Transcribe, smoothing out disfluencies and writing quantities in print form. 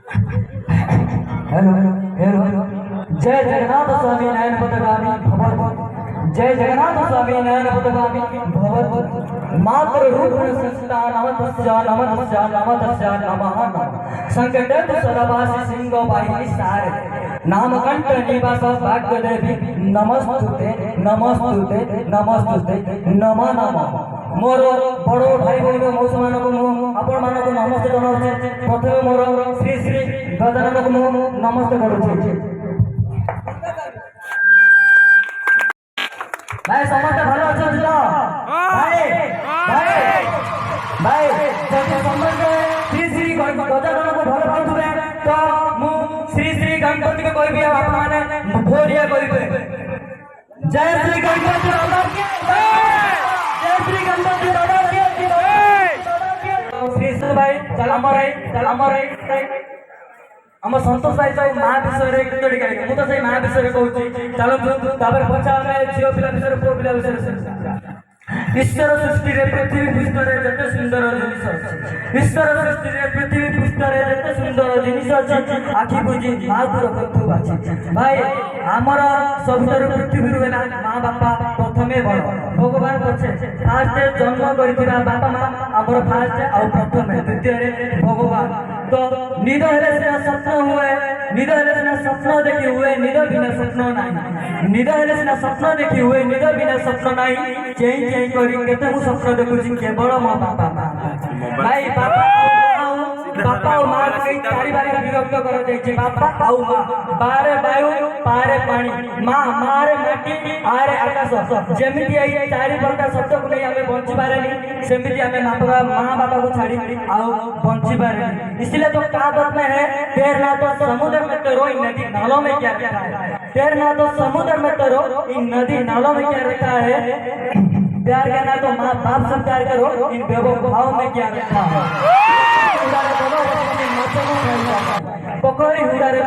Hello hello जय जगन्नाथ स्वामी नयन पथगामी भवत। जय जगन्नाथ स्वामी नयन पथगामी भवत। मात्र रूप संस्था नमः नमः संकट सदावासी सिंह वाहिनी सारे नाम कंठ निवास भाग्य देवी नमस्तुते नमस्तुते नमस्तुते नमः नमः। मोर बड़ भाई बहन मौसा मान आपण मान नमस्ते जनाऊे। प्रथम मोर श्री श्री गजानन को नमस्ते करुचे। भाई समस्त भल अच्छा तो भाई भाई भाई जब समस्त श्री श्री गजानन को भल पाउथुबे तो मु श्री श्री गणपति को कहबी आप माने भोरिया करिवे। जय श्री गणपति बाबा की जय श्री गणपति बाबा की श्री श्री भाई चल अमर आम संतोष भाई तो माँ विषय गीत गाई मुझे से माँ विषय कहूँ चलतु पचा आम झील पिला विषय पुओ पिला विषय। ईश्वर सृष्टि पृथ्वी पृष्ठ जते सुंदर जिनिस ईश्वर सृष्टि पृथ्वी पृष्ठ जते सुंदर जिनिस अच्छी आखि बुझी माँ दूर बंधु बाछी। भाई आमर सबुठार पृथ्वी है माँ बापा प्रथमे बड़ भगवान पछे फास्ट जन्म कर बापा माँ आमर फास्ट आउ प्रथम द्वितीय भगवान। तो निद हेले सिना स्वप्न हुए निद हेले सिना स्वप्न देखी हुए निद बिना स्वप्न नहीं निद हेले सिना स्वप्न देखी हुए निद बिना स्वप्न नहीं। चेई चेई करी केते मु स्वप्न देखुची केवल मो बापा माँ। भाई बापा और माँ कई चारि बारी विभक्त कर देछि। बापा आउ माँ बारे वायु पारे पानी माँ मारे माटी आरे आकाश जेमिति आई चारि प्रकार शब्द को नहीं हमें बंची पारेनी सेमिति हमें माँ बापा को छाड़ी आउ बंची पारेनी। इसलिए तो कहावत में है तैरना तो समुद्र में तैरो इन नदी नालों में क्या रखा है। तैरना तो समुद्र में तैरो इन नदी नालों में क्या रखा है। प्यार करना तो माँ बाप से प्यार करो इन बेवफाओं में क्या रखा है। पोखरी हुड़ारे